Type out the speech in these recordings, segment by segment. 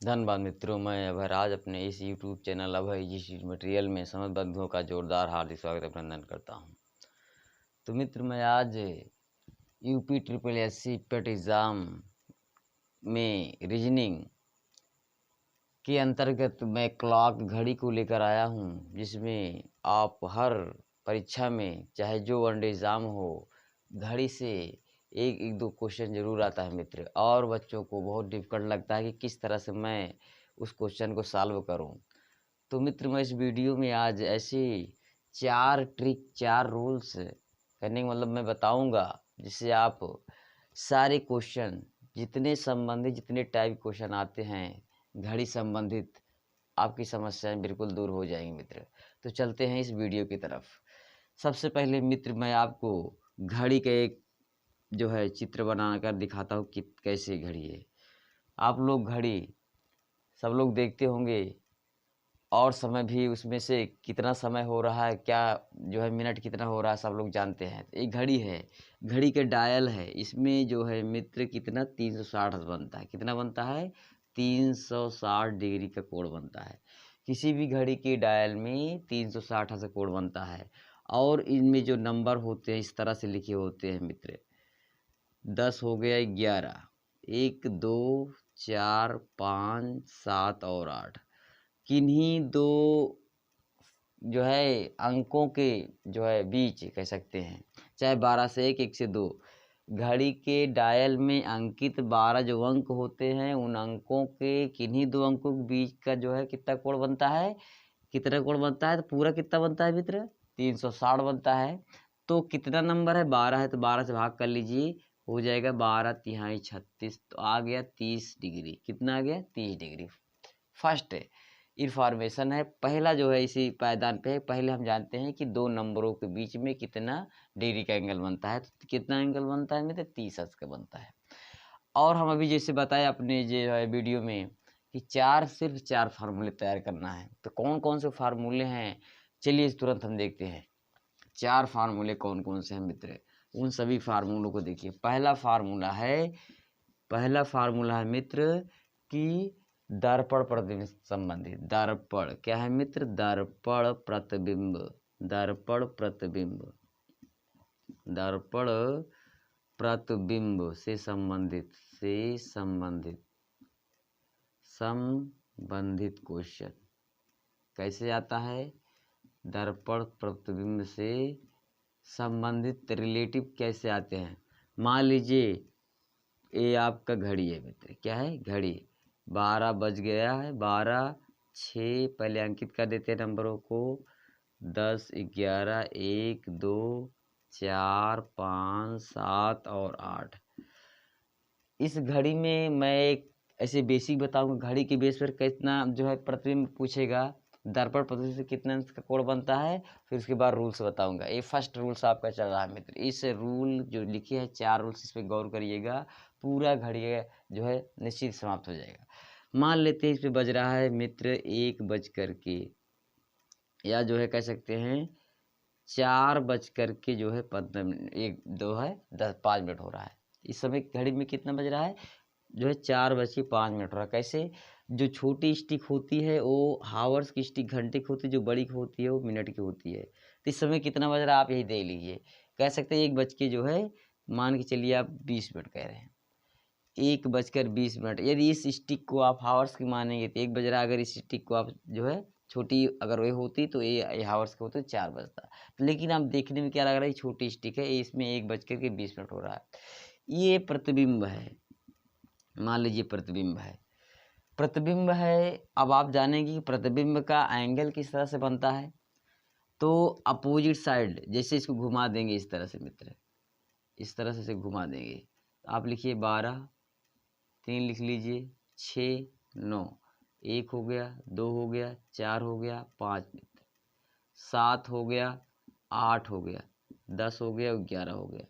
धन्यवाद मित्रों, मैं अभयराज अपने इस यूट्यूब चैनल अभय जी मटेरियल में समस्त बंधुओं का जोरदार हार्दिक स्वागत अभिनंदन करता हूं। तो मित्र, मैं आज यूपी ट्रिपल एससी पेट एग्ज़ाम में रीजनिंग के अंतर्गत मैं क्लॉक घड़ी को लेकर आया हूं, जिसमें आप हर परीक्षा में चाहे जो वनडे एग्ज़ाम हो, घड़ी से एक एक दो क्वेश्चन ज़रूर आता है मित्र। और बच्चों को बहुत डिफ़िकल्ट लगता है कि किस तरह से मैं उस क्वेश्चन को सॉल्व करूं। तो मित्र, मैं इस वीडियो में आज ऐसे 4 ट्रिक 4 रूल्स करने का मतलब मैं बताऊंगा, जिससे आप सारे क्वेश्चन जितने टाइप क्वेश्चन आते हैं घड़ी संबंधित, आपकी समस्याएं बिल्कुल दूर हो जाएंगी मित्र। तो चलते हैं इस वीडियो की तरफ। सबसे पहले मित्र, मैं आपको घड़ी का एक जो है चित्र बनाकर दिखाता हूँ कि कैसे घड़ी है। आप लोग घड़ी सब लोग देखते होंगे, और समय भी उसमें से कितना समय हो रहा है, क्या जो है मिनट कितना हो रहा है, सब लोग जानते हैं। तो एक घड़ी है, घड़ी के डायल है, इसमें जो है मित्र कितना 360 बनता है। कितना बनता है? 360 डिग्री का कोण बनता है। किसी भी घड़ी के डायल में 360 से कोण बनता है। और इनमें जो नंबर होते हैं इस तरह से लिखे होते हैं मित्र। 10 हो गया, 11, 1 2 4 5 7 और 8। किन्हीं दो जो है अंकों के जो है बीच कह सकते हैं, चाहे 12 से 1, 1 से 2, घड़ी के डायल में अंकित 12 जो अंक होते हैं, उन अंकों के किन्हीं दो अंकों के बीच का जो है कितना कोण बनता है, कितना कोण बनता है? तो पूरा कितना बनता है मित्र? 360 बनता है। तो कितना नंबर है? 12 है, तो 12 से भाग कर लीजिए, हो जाएगा 12 तिहाई 36, तो आ गया 30 डिग्री। कितना आ गया? 30 डिग्री। फर्स्ट इन्फॉर्मेशन है, पहला जो है इसी पायदान पे है। पहले हम जानते हैं कि दो नंबरों के बीच में कितना डिग्री का एंगल बनता है। तो कितना एंगल बनता है मित्र? 30 अंश का बनता है। और हम अभी जैसे बताया अपने जो है वीडियो में कि सिर्फ चार फार्मूले तैयार करना है। तो कौन कौन से फार्मूले हैं, चलिए तुरंत हम देखते हैं। 4 फार्मूले कौन कौन से हैं मित्र, उन सभी फार्मूलों को देखिए। पहला फार्मूला है मित्र कि दर्पण प्रतिबिंब संबंधित। दर्पण क्या है मित्र? दर्पण प्रतिबिंब। दर्पण प्रतिबिंब, दर्पण प्रतिबिंब से संबंधित क्वेश्चन कैसे आता है? दर्पण प्रतिबिंब से संबंधित रिलेटिव कैसे आते हैं? मान लीजिए ये आपका घड़ी है मित्र। क्या है? घड़ी। 12 बज गया है, 12 6 पहले अंकित कर देते हैं नंबरों को, 10 11 1 2 4 5 7 और 8। इस घड़ी में मैं एक ऐसे बेसिक बताऊंगा, घड़ी के बेस पर कितना जो है प्रतिबिंब पूछेगा, दर्पण प्रतिबिंब से कितना अंश का कोण बनता है, फिर उसके बाद रूल्स बताऊंगा। ये फर्स्ट रूल्स आपका चल रहा है मित्र। इस रूल जो लिखे हैं 4 रूल्स, इस पर गौर करिएगा, पूरा घड़ी जो है निश्चित समाप्त हो जाएगा। मान लेते हैं इस पे बज रहा है मित्र 1 बज करके, या जो है कह सकते हैं 4 बज करके जो है 15 मिनट, 1 2 है 5 मिनट हो रहा है। इस समय घड़ी में कितना बज रहा है? जो है 4:05 हो रहा है। कैसे? जो छोटी स्टिक होती है वो हावर्स की स्टिक घंटे की होती है, जो बड़ी होती है वो मिनट की होती है। तो इस समय कितना बज रहा है आप यही देख लीजिए। कह सकते हैं 1 बज के जो है, मान के चलिए आप 20 मिनट कह रहे हैं, 1:20 यदि इस स्टिक को आप हावर्स की मानेंगे तो 1 बज रहा है। अगर इस स्टिक को आप जो है छोटी अगर ये होती तो ये हावर्स के होते 4 बजता। लेकिन आप देखने में क्या लग रहा है, छोटी स्टिक है, इसमें 1:20 हो रहा है। ये प्रतिबिंब है, मान लीजिए प्रतिबिंब है। प्रतिबिंब है, अब आप जानेंगे कि प्रतिबिंब का एंगल किस तरह से बनता है। तो अपोजिट साइड जैसे इसको घुमा देंगे इस तरह से मित्र, इस तरह से इसे घुमा देंगे। आप लिखिए 12, 3 लिख लीजिए, 6 9, 1 हो गया, 2 हो गया, 4 हो गया, 5 मित्र, 7 हो गया, 8 हो गया, 10 हो गया, 11 हो गया।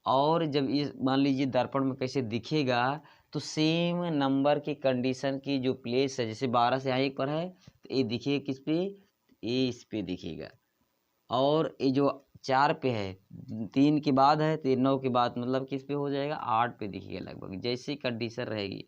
और जब इस मान लीजिए दर्पण में कैसे दिखेगा, तो सेम नंबर की कंडीशन की जो प्लेस है, जैसे 12 से यहाँ 1 पर है तो ये दिखेगा किस पे? ये इस पे दिखेगा। और ये जो 4 पे है, 3 के बाद है तो ये 9 के बाद मतलब किस पे हो जाएगा? 8 पे दिखेगा लगभग, जैसी कंडीशन रहेगी।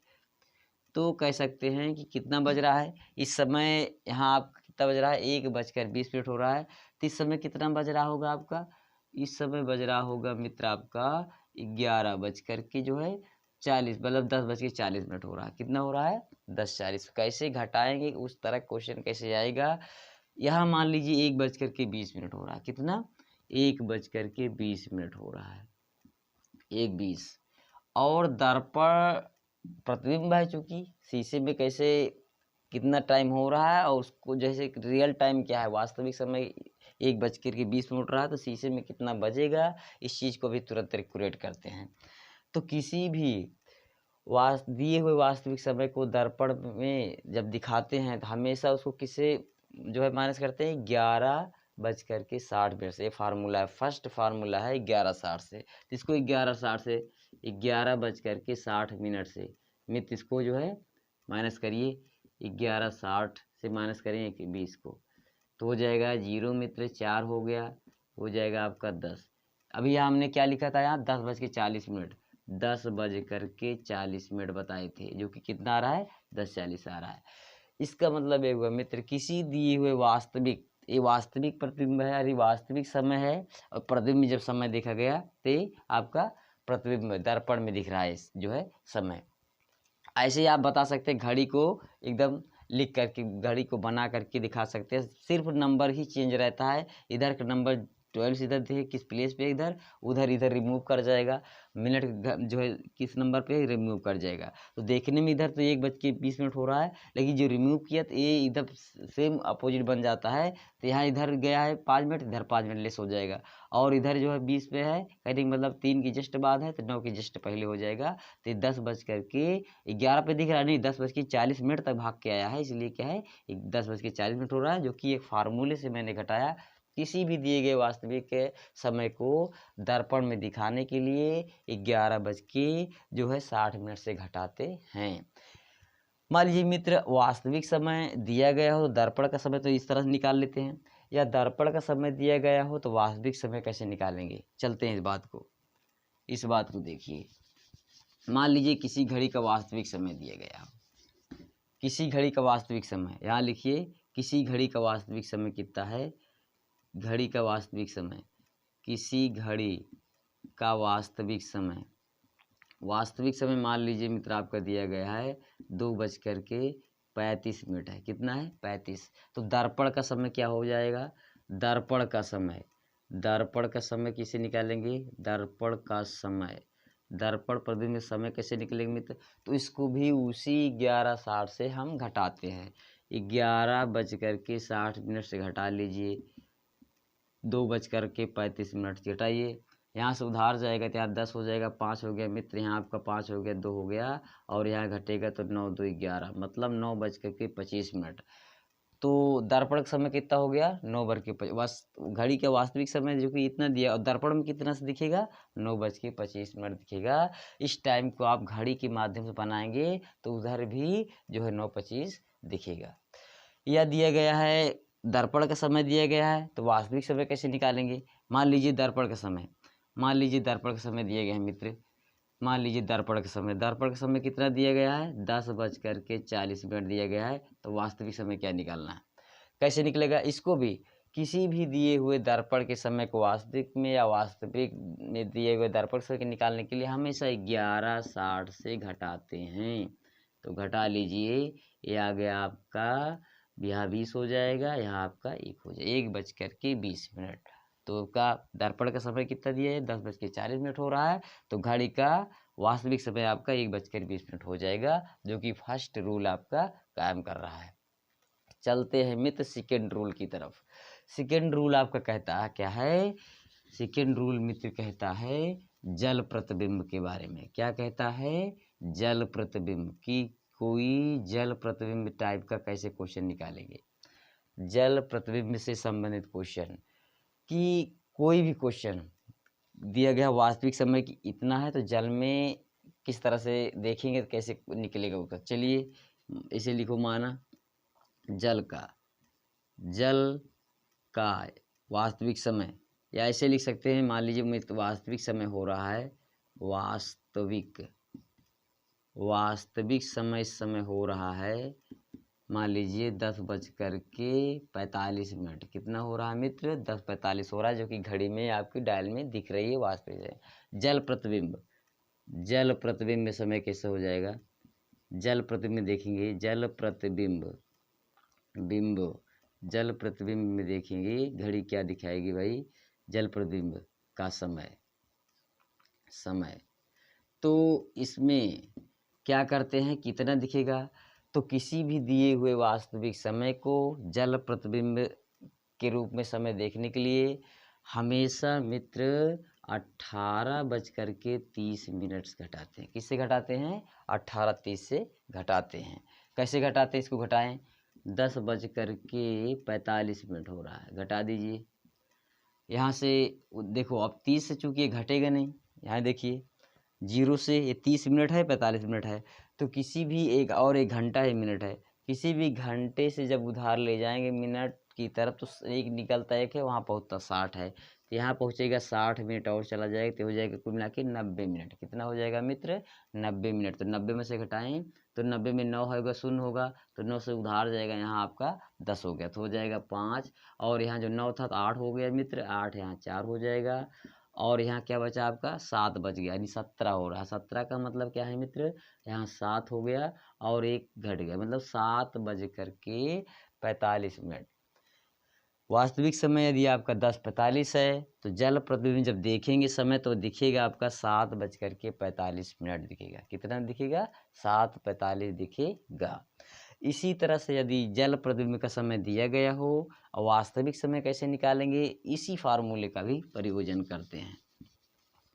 तो कह सकते हैं कि कितना बज रहा है इस समय, यहाँ आप कितना बज रहा है, 1:20 हो रहा है। तो इस समय कितना बज रहा होगा आपका, इस समय बज रहा होगा मित्र आपका 11:40, मतलब 10:40 हो रहा है। कितना हो रहा है, 10:40। कैसे घटाएंगे, उस तरह क्वेश्चन कैसे आएगा। यहाँ मान लीजिए 1:20 हो रहा है, कितना, 1:20 हो रहा है, 1:20। और दर्पण प्रतिबिंब है, चूंकि शीशे में कैसे कितना टाइम हो रहा है, और उसको जैसे रियल टाइम क्या है, वास्तविक समय 1:20 रहा है, तो शीशे में कितना बजेगा, इस चीज़ को भी तुरंत कैलकुलेट करते हैं। तो किसी भी दिए हुए वास्तविक समय को दर्पण में जब दिखाते हैं तो हमेशा उसको किससे जो है माइनस करते हैं, 11:60 से। ये फार्मूला है, फर्स्ट फार्मूला है 11:60 से। तो इसको 11:60 से 11:60 से मित्र इसको जो है माइनस करिए, 11:60 से माइनस करें 20 को, तो हो जाएगा 0 मित्र, 4 हो गया, हो जाएगा आपका 10। अभी हमने क्या लिखा था यहाँ, 10:40, 10:40 बताए थे, जो कि कितना आ रहा है, 10:40 आ रहा है। इसका मतलब ये हुआ मित्र, किसी दिए हुए वास्तविक, ये वास्तविक प्रतिबिंब है, अरे वास्तविक समय है, और प्रतिबिंब जब समय देखा गया तो आपका प्रतिबिंब दर्पण में दिख रहा है जो है समय। ऐसे ही आप बता सकते हैं, घड़ी को एकदम लिख करके, घड़ी को बना करके दिखा सकते हैं, सिर्फ नंबर ही चेंज रहता है। इधर का नंबर 12 इधर देखिए किस प्लेस पे, इधर उधर इधर रिमूव कर जाएगा, मिनट जो है किस नंबर पे रिमूव कर जाएगा। तो देखने में इधर तो 1:20 हो रहा है, लेकिन जो रिमूव किया तो ये इधर सेम अपोजिट बन जाता है। तो यहाँ इधर गया है 5 मिनट, इधर 5 मिनट लेस हो जाएगा, और इधर जो है 20 पे है, कहने मतलब 3 की जस्ट बाद है, तो 9 की जस्ट पहले हो जाएगा। तो 10:11 पे दिख रहा है, नहीं 10:40 तक भाग के आया है, इसलिए क्या है 10:40 हो रहा है, जो कि एक फार्मूले से मैंने घटाया। किसी भी दिए गए वास्तविक के समय को दर्पण में दिखाने के लिए 11:60 से घटाते हैं। मान लीजिए मित्र वास्तविक समय दिया गया हो, दर्पण का समय तो इस तरह से निकाल लेते हैं, या दर्पण का समय दिया गया हो तो वास्तविक समय कैसे निकालेंगे, चलते हैं इस बात को देखिए। मान लीजिए किसी घड़ी का वास्तविक समय दिया गया हो, किसी घड़ी का वास्तविक समय, यहाँ लिखिए किसी घड़ी का वास्तविक समय कितना है, घड़ी का वास्तविक समय, किसी घड़ी का वास्तविक समय मान लीजिए मित्र आपका दिया गया है 2:35 है, कितना है 35। तो दर्पण का समय क्या हो जाएगा, दर्पण का समय किसे निकालेंगे, दर्पण प्रतिबिंब में समय कैसे निकलेंगे मित्र, तो इसको भी उसी 11:60 से हम घटाते हैं। 11:60 से घटा लीजिए, 2:35 से घटाइए, यहाँ से उधार जाएगा तो यहाँ 10 हो जाएगा, 5 हो गया मित्र, यहाँ आपका 5 हो गया, 2 हो गया, और यहाँ घटेगा तो 9 2 11, मतलब 9:25। तो दर्पण का समय कितना हो गया, 9:25। घड़ी का वास्तविक समय जो कि इतना दिया, और दर्पण में कितना से दिखेगा, 9:25 दिखेगा। इस टाइम को आप घड़ी के माध्यम से बनाएंगे तो उधर भी जो है 9:25 दिखेगा। यह दिया गया है, दर्पण का समय दिया गया है, तो वास्तविक समय कैसे निकालेंगे। मान लीजिए दर्पण का समय दिया गया है मित्र, मान लीजिए दर्पण का समय कितना दिया गया है, 10:40 दिया गया है। तो वास्तविक समय क्या निकालना है, कैसे निकलेगा, इसको भी किसी भी दिए हुए दर्पण के समय को वास्तविक में या वास्तविक में दिए हुए दर्पण समय के निकालने के लिए हमेशा 11:60 से घटाते हैं। तो घटा लीजिए, ये आ गया आपका, यहाँ 20 हो जाएगा, यहाँ आपका 1 हो जाएगा, 1:20। तो का दर्पण का समय कितना दिया है, 10:40 हो रहा है, तो घड़ी का वास्तविक समय आपका 1:20 हो जाएगा, जो कि फर्स्ट रूल आपका कायम कर रहा है। चलते हैं मित्र सेकेंड रूल की तरफ। सेकेंड रूल आपका कहता है क्या है, सेकेंड रूल मित्र कहता है जल प्रतिबिंब के बारे में। क्या कहता है, जल प्रतिबिंब की, कोई जल प्रतिबिंब टाइप का कैसे क्वेश्चन निकालेंगे, जल प्रतिबिंब से संबंधित क्वेश्चन, कि कोई भी क्वेश्चन दिया गया वास्तविक समय की इतना है, तो जल में किस तरह से देखेंगे तो कैसे निकलेगा उत्तर। चलिए इसे लिखो, माना जल का वास्तविक समय, या ऐसे लिख सकते हैं, मान लीजिए वास्तविक समय हो रहा है, वास्तविक वास्तविक समय इस समय हो रहा है, मान लीजिए 10:45 कितना हो रहा है मित्र, 10:45 हो रहा है, जो कि घड़ी में आपकी डायल में दिख रही है वास्तविक। जल प्रतिबिंब, जल प्रतिबिंब में समय कैसे हो जाएगा, जल प्रतिबिंब देखेंगे, जल प्रतिबिंब बिंब, जल प्रतिबिंब में देखेंगे घड़ी क्या दिखाएगी भाई, जल प्रतिबिंब का समय, समय तो इसमें क्या करते हैं, कितना दिखेगा, तो किसी भी दिए हुए वास्तविक समय को जल प्रतिबिंब के रूप में समय देखने के लिए हमेशा मित्र 18:30 घटाते हैं। किससे घटाते हैं, 18:30 से घटाते हैं। कैसे घटाते हैं, इसको घटाएं, 10:45 हो रहा है, घटा दीजिए यहाँ से। देखो अब 30 से चूंकि ये घटेगा नहीं, यहाँ देखिए 0 से ये 30 मिनट है, 45 मिनट है, तो किसी भी एक और, एक घंटा है, मिनट है, किसी भी घंटे से जब उधार ले जाएंगे मिनट की तरफ तो एक निकलता है कि वहाँ पहुँचता 60 है, तो यहाँ पहुँचेगा 60 मिनट और चला जाएगा तो हो जाएगा कुल मिला के 90 मिनट। कितना हो जाएगा मित्र, 90 मिनट। तो 90 में से घटाएं तो 90 में 9 होगा, 0 होगा, तो 9 से उधार जाएगा, यहाँ आपका 10 हो गया, तो हो जाएगा 5, और यहाँ जो 9 था तो 8 हो गया मित्र, 8 यहाँ 4 हो जाएगा, और यहाँ क्या बचा आपका 7 बच गया, यानी 17 हो रहा है। 17 का मतलब क्या है मित्र, यहाँ 7 हो गया और 1 घट गया, मतलब 7:45। वास्तविक समय यदि आपका 10:45 है तो जल प्रतिबिंब जब देखेंगे समय तो दिखेगा आपका 7:45 दिखेगा। कितना दिखेगा, 7:45 दिखेगा। इसी तरह से यदि जल प्रतिबिंब का समय दिया गया हो और वास्तविक समय कैसे निकालेंगे, इसी फार्मूले का भी प्रयोजन करते हैं,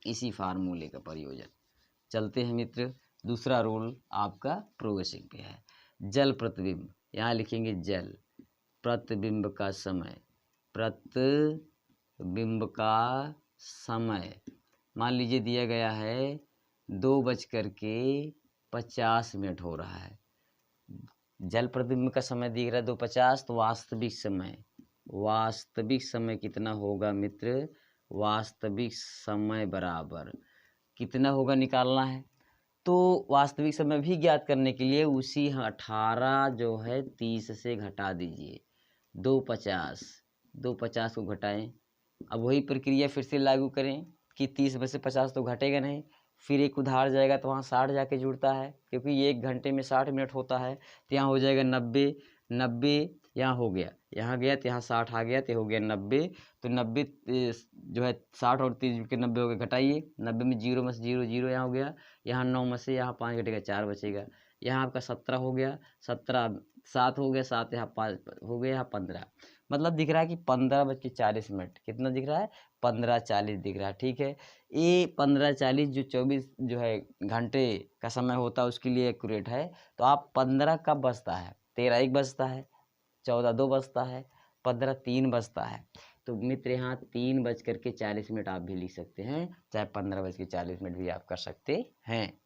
इसी फार्मूले का प्रयोजन। चलते हैं मित्र, दूसरा रूल आपका प्रोग्रेसिंग पे है। जल प्रतिबिंब, यहाँ लिखेंगे जल प्रतिबिंब का समय, प्रतिबिंब का समय मान लीजिए दिया गया है 2:50 हो रहा है। जल प्रतिबिंब का समय दिख रहा है 2:50, तो वास्तविक समय कितना होगा मित्र, वास्तविक समय बराबर कितना होगा निकालना है। तो वास्तविक समय भी ज्ञात करने के लिए उसी 18 जो है 30 से घटा दीजिए, 2:50 को घटाएं। अब वही प्रक्रिया फिर से लागू करें कि 30 में से 50 तो घटेगा नहीं, फिर एक उधार जाएगा तो वहाँ 60 जाके जुड़ता है, क्योंकि ये 1 घंटे में 60 मिनट होता है, तो यहाँ हो जाएगा 90 यहाँ हो गया, यहाँ गया तो यहाँ 60 आ गया तो हो गया 90। तो 90 जो है 60 और 30 के 90 हो गए, घटाइए 90 में 0 में से 0 0 यहाँ हो गया, यहाँ 9 में से यहाँ 5 घटेगा 4 बचेगा, यहाँ आपका 17 हो गया, 17 7 हो गया, 7 यहाँ 5 हो गया, यहाँ 15, मतलब दिख रहा है कि 15:40, कितना दिख रहा है, 15:40 दिख रहा है। ठीक है, ये 15:40 जो 24 जो है घंटे का समय होता है उसके लिए एक्यूरेट है। तो आप 15 कब बजता है, 13 1 बजता है, 14 2 बजता है, 15 3 बजता है। तो मित्र यहाँ 3:40 आप भी लिख सकते हैं, चाहे 15:40 भी आप कर सकते हैं।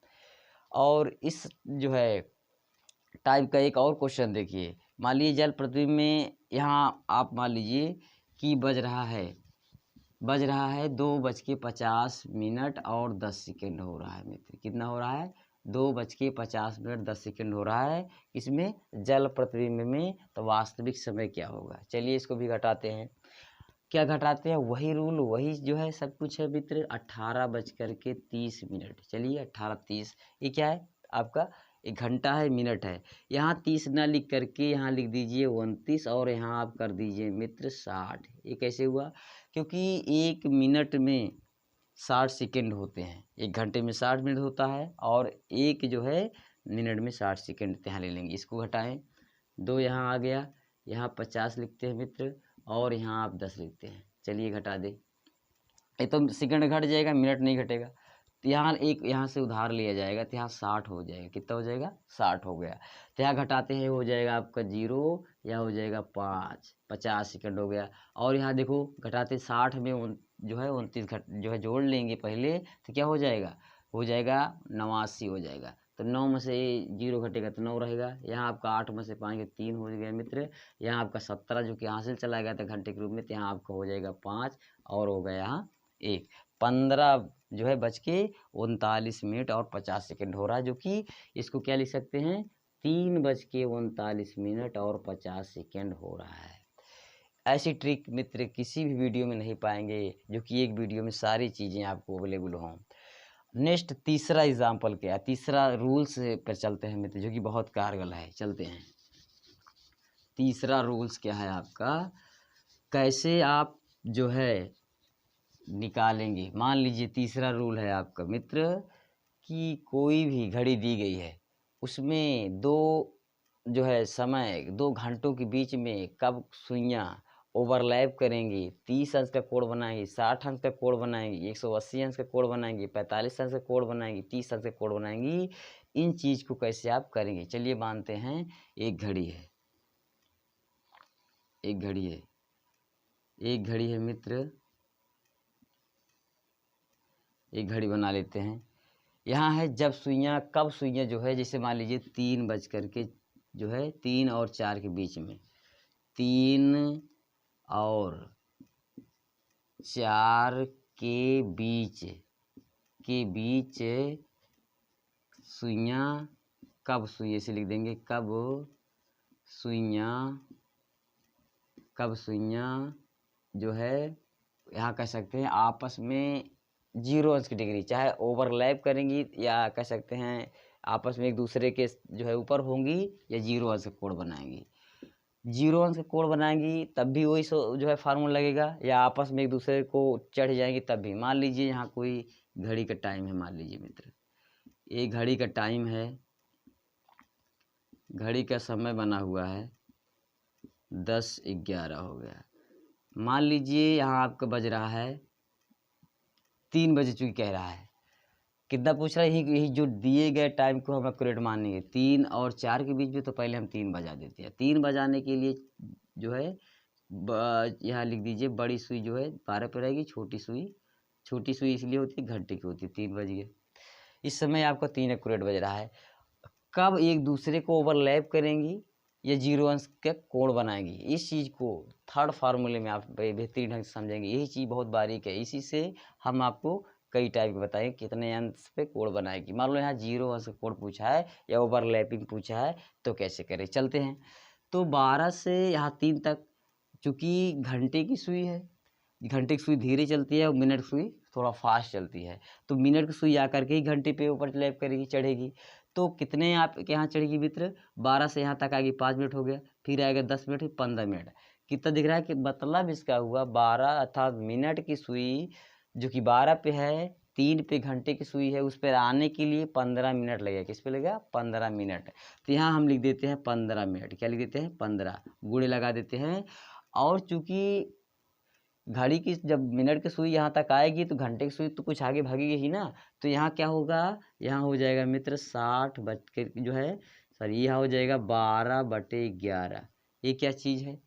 और इस जो है टाइप का एक और क्वेश्चन देखिए, मान लीजिए जल प्रतिबिंब में यहाँ आप मान लीजिए कि बज रहा है 2:50 और 10 सेकेंड हो रहा है मित्र, कितना हो रहा है, 2:50 10 सेकेंड हो रहा है इसमें जल प्रतिबिंब में। तो वास्तविक समय क्या होगा, चलिए इसको भी घटाते हैं। क्या घटाते हैं, वही रूल वही जो है सब कुछ है मित्र, 18:30। चलिए 18:30, ये क्या है आपका, एक घंटा है, मिनट है, यहाँ 30 ना लिख करके यहाँ लिख दीजिए 29 और यहाँ आप कर दीजिए मित्र 60। ये कैसे हुआ, क्योंकि 1 मिनट में 60 सेकेंड होते हैं, 1 घंटे में 60 मिनट होता है, और एक जो है मिनट में 60 सेकेंड यहाँ ले लेंगे। इसको घटाएं, 2 यहाँ आ गया, यहाँ 50 लिखते हैं मित्र, और यहाँ आप 10 लिखते हैं। चलिए घटा दे, ये तो सेकंड घट जाएगा, मिनट नहीं घटेगा। तो यहाँ एक यहाँ से उधार लिया जाएगा तो यहाँ 60 हो जाएगा, कितना हो जाएगा, 60 हो गया। तो यहाँ घटाते हैं, हो जाएगा आपका 0, यहाँ हो जाएगा 5, 50 सेकंड हो गया। और यहाँ देखो घटाते 60 में जो है 29 जो है जोड़ लेंगे पहले, तो क्या हो जाएगा, 89 हो जाएगा। तो 9 में से 0 घटेगा तो 9 रहेगा, यहाँ आपका 8 में से 5 के 3 हो गया मित्र, यहाँ आपका 17 जो कि हासिल चला गया था घंटे के रूप में, तो यहाँ आपका हो जाएगा 5 और हो गया यहाँ 1। 15 जो है बज के 39 मिनट और 50 सेकंड हो रहा है, जो कि इसको क्या लिख सकते हैं 3 बज के 39 मिनट और 50 सेकंड हो रहा है। ऐसी ट्रिक मित्र किसी भी वीडियो में नहीं पाएंगे, जो कि एक वीडियो में सारी चीज़ें आपको अवेलेबल हों। नेक्स्ट तीसरा एग्जाम्पल क्या है, तीसरा रूल्स पर चलते हैं मित्र, जो कि बहुत कारगर है। चलते हैं, तीसरा रूल्स क्या है आपका, कैसे आप जो है निकालेंगे। मान लीजिए तीसरा रूल है आपका मित्र कि कोई भी घड़ी दी गई है, उसमें दो जो है समय 2 घंटों के बीच में कब सुइयाँ ओवरलैप करेंगी, 30 अंश का कोण बनाएंगी, 60 अंश का कोण बनाएंगी, 180 अंश का कोण बनाएंगी, 45 अंश का कोण बनाएंगी, 30 अंश का कोण बनाएंगी, इन चीज़ को कैसे आप करेंगे। चलिए मानते हैं एक घड़ी है, एक घड़ी है मित्र, एक घड़ी बना लेते हैं। यहाँ है जब सुइयाँ, कब सुइयाँ जो है, जैसे मान लीजिए 3 बज कर के जो है 3 और 4 के बीच में, 3 और 4 के बीच सुइयाँ कब सुइयाँ से लिख देंगे, कब सुइयाँ जो है यहाँ कह सकते हैं आपस में 0 अंश की डिग्री, चाहे ओवरलैप करेंगी या कह सकते हैं आपस में एक दूसरे के जो है ऊपर होंगी, या 0 अंश का कोण बनाएंगी। 0 अंश का कोण बनाएंगी तब भी वही जो है फार्मूला लगेगा, या आपस में एक दूसरे को चढ़ जाएंगी तब भी। मान लीजिए यहाँ कोई घड़ी का टाइम है, मान लीजिए मित्र ये घड़ी का टाइम है, घड़ी का समय बना हुआ है 10:11 हो गया। मान लीजिए यहाँ आपका बज रहा है 3 बजे, चूँकि कह रहा है कितना पूछ रहा है, यही जो दिए गए टाइम को हम एक्यूरेट मानेंगे। 3 और 4 के बीच में तो पहले हम 3 बजा देते हैं। 3 बजाने के लिए जो है यहाँ लिख दीजिए, बड़ी सुई जो है 12 पे रहेगी, छोटी सुई इसलिए होती है घंटे की होती है। 3 बज गए, इस समय आपका 3 एक्यूरेट बज रहा है। कब एक दूसरे को ओवरलैप करेंगी या 0 अंश का कोण बनाएंगी, इस चीज़ को थर्ड फार्मूले में आप बेहतरीन ढंग से समझेंगे। यही चीज़ बहुत बारीक है, इसी से हम आपको कई टाइप के बताएंगे कितने अंश पे कोण बनाएगी। मान लो यहाँ 0 अंश का कोण पूछा है या ओवरलैपिंग पूछा है, तो कैसे करें। चलते हैं, तो 12 से यहाँ 3 तक, चूँकि घंटे की सुई है, घंटे की सुई धीरे चलती है और मिनट की सुई थोड़ा फास्ट चलती है, तो मिनट की सुई आकर के ही घंटे पे ओवरलैप करेगी, चढ़ेगी। तो कितने आपके यहाँ चढ़ेगी मित्र, 12 से यहाँ तक आएगी 5 मिनट हो गया, फिर आएगा 10 मिनट, फिर 15 मिनट। कितना दिख रहा है कि मतलब इसका हुआ 12 अर्थात मिनट की सुई जो कि 12 पे है, 3 पे घंटे की सुई है, उस पर आने के लिए 15 मिनट लगेगा। किस पे लगेगा, 15 मिनट। तो यहाँ हम लिख देते हैं 15 मिनट, क्या लिख देते हैं 15, गुणे लगा देते हैं। और चूँकि घड़ी की जब मिनट की सुई यहाँ तक आएगी तो घंटे की सुई तो कुछ आगे भागेगी ही ना, तो यहाँ क्या होगा, यहाँ हो जाएगा मित्र 60 बज के जो है सॉरी यहाँ हो जाएगा 12/11। ये क्या चीज़ है,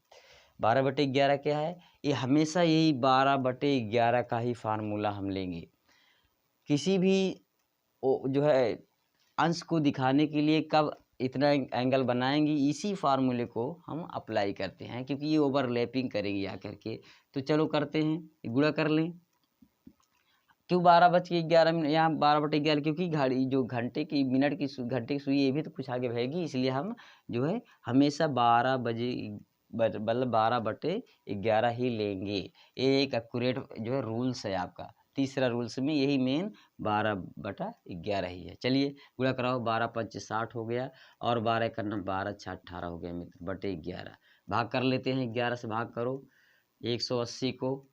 12/11 क्या है, ये हमेशा यही 12/11 का ही फार्मूला हम लेंगे। किसी भी जो है अंश को दिखाने के लिए कब इतना एंगल बनाएंगी, इसी फार्मूले को हम अप्लाई करते हैं, क्योंकि ये ओवरलैपिंग करेगी आकर के। तो चलो करते हैं, गुणा कर लें। क्यों 12/11 यहाँ 12/11, क्योंकि घड़ी जो घंटे की मिनट की घंटे की सुई ये भी तो कुछ आगे बहेगी, इसलिए हम जो है हमेशा 12 बजे मतलब 12/11 ही लेंगे। ये एक एक्यूरेट जो है रूल्स है आपका। तीसरा रूल्स में यही मेन 12/11 ही है। चलिए गुणा कराओ, 12×5 = 60 हो गया, और 12 करना 12×6 = 18 हो गया मित्र, /11 भाग कर लेते हैं। 11 से भाग करो 180 को,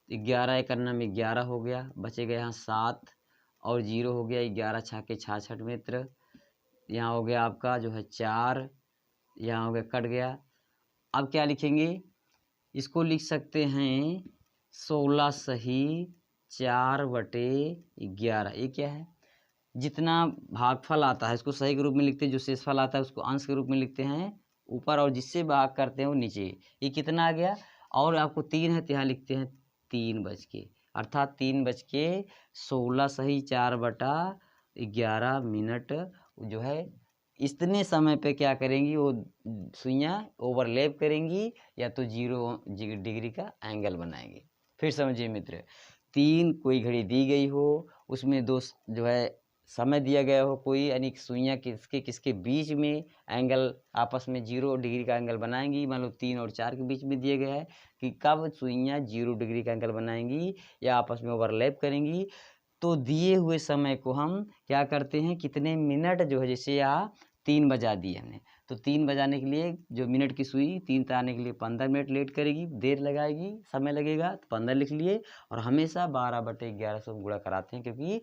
11 करना में 11 हो गया, बचेगा यहाँ 7 और 0 हो गया, 11×6 = 66 मित्र। यहाँ हो गया आपका जो है 4, यहाँ हो गया कट गया। अब क्या लिखेंगे, इसको लिख सकते हैं 16 सही 4/11। ये क्या है, जितना भागफल आता है इसको सही के रूप में लिखते हैं, जो शेषफल आता है उसको अंश के रूप में लिखते हैं ऊपर, और जिससे भाग करते हैं वो नीचे। ये कितना आ गया, और आपको 3 है तो यहाँ लिखते हैं 3 बज के, अर्थात 3 बज के 16 सही 4/11 मिनट जो है इतने समय पे क्या करेंगी, वो सुइयाँ ओवरलैप करेंगी या तो 0 डिग्री का एंगल बनाएंगे। फिर समझिए मित्र, 3 कोई घड़ी दी गई हो, उसमें 2 जो है समय दिया गया हो कोई, यानी सुइयाँ किसके किसके बीच में एंगल आपस में 0 डिग्री का एंगल बनाएंगी। मान लो 3 और 4 के बीच में दिया गया है कि कब सुइयाँ 0 डिग्री का एंगल बनाएंगी या आपस में ओवरलैप करेंगी। तो दिए हुए समय को हम क्या करते हैं, कितने मिनट जो है, जैसे यहाँ 3 बजा दिए हमने, तो 3 बजाने के लिए जो मिनट की सुई 3 तक आने के लिए 15 मिनट लेट करेगी, देर लगाएगी, समय लगेगा, तो 15 लिख लिए। और हमेशा 12/11 से गुणा कराते हैं, क्योंकि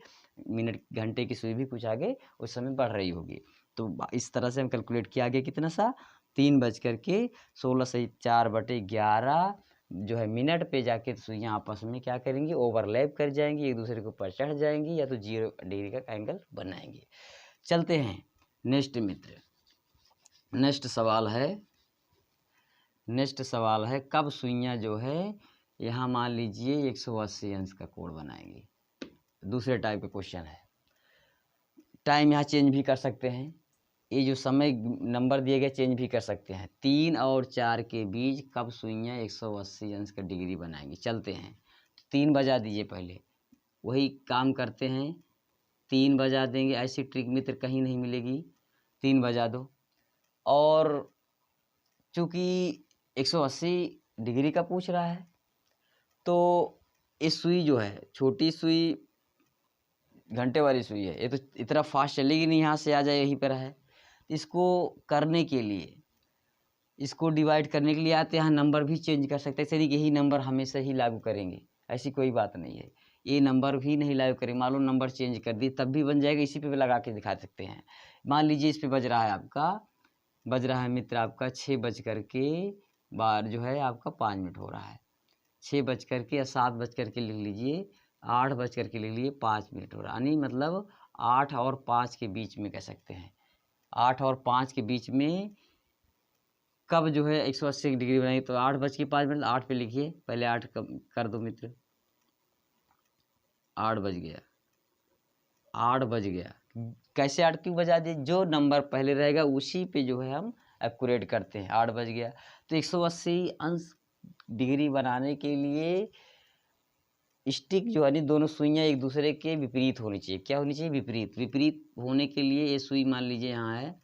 मिनट घंटे की सुई भी कुछ आगे उस समय बढ़ रही होगी। तो इस तरह से हम कैलकुलेट किया आगे कितना सा 3:16 से 4/11 जो है मिनट पे जाके सुइयाँ आपस में क्या करेंगी, ओवरलैप कर जाएंगी, एक दूसरे के ऊपर चढ़ जाएंगी या तो 0 डिग्री का एंगल बनाएंगी। चलते हैं नेक्स्ट मित्र। नेक्स्ट सवाल है कब सुइयाँ जो है यहाँ मान लीजिए 180 अंश का कोण बनाएंगी। दूसरे टाइप का क्वेश्चन है। टाइम यहाँ चेंज भी कर सकते हैं, ये जो समय नंबर दिए गए चेंज भी कर सकते हैं। 3 और 4 के बीच कब सुइयाँ 180 अंश का डिग्री बनाएंगी। चलते हैं, 3 बजा दीजिए, पहले वही काम करते हैं, 3 बजा देंगे। ऐसी ट्रिक मित्र कहीं नहीं मिलेगी, 3 बजा दो। और चूँकि 180 डिग्री का पूछ रहा है, तो इस सुई जो है छोटी सुई घंटे वाली सुई है, ये तो इतना फास्ट चलेगी नहीं, यहाँ से आ जाए यहीं पर है। इसको करने के लिए, इसको डिवाइड करने के लिए आते यहाँ नंबर भी चेंज कर सकते हैं। ऐसे नहीं कि यही नंबर हमेशा ही लागू करेंगे, ऐसी कोई बात नहीं है। ये नंबर भी नहीं लागू करेंगे, मान लो नंबर चेंज कर दी तब भी बन जाएगा, इसी पे लगा के दिखा सकते हैं। मान लीजिए इस पे बज रहा है मित्र आपका 6 जो है आपका 5 मिनट हो रहा है। 6 या 7 लिख लीजिए, 8 लिख लीजिए, 5 मिनट हो रहा है, यानी मतलब 8 और 5 के बीच में कह सकते हैं। 8 और 5 के बीच में कब जो है 180 डिग्री बनाएंगे, तो 8:05 8 पे लिखिए, पहले 8 कर दो मित्र, 8 बज गया, 8 बज गया। कैसे 8 क्यों बजा दिए, जो नंबर पहले रहेगा उसी पे जो है हम एक्यूरेट करते हैं। 8 बज गया, तो 180 अंश डिग्री बनाने के लिए स्टिक जो है नहीं, दोनों सुइयाँ एक दूसरे के विपरीत होनी चाहिए। क्या होनी चाहिए, विपरीत होने के लिए ये सुई मान लीजिए यहाँ है,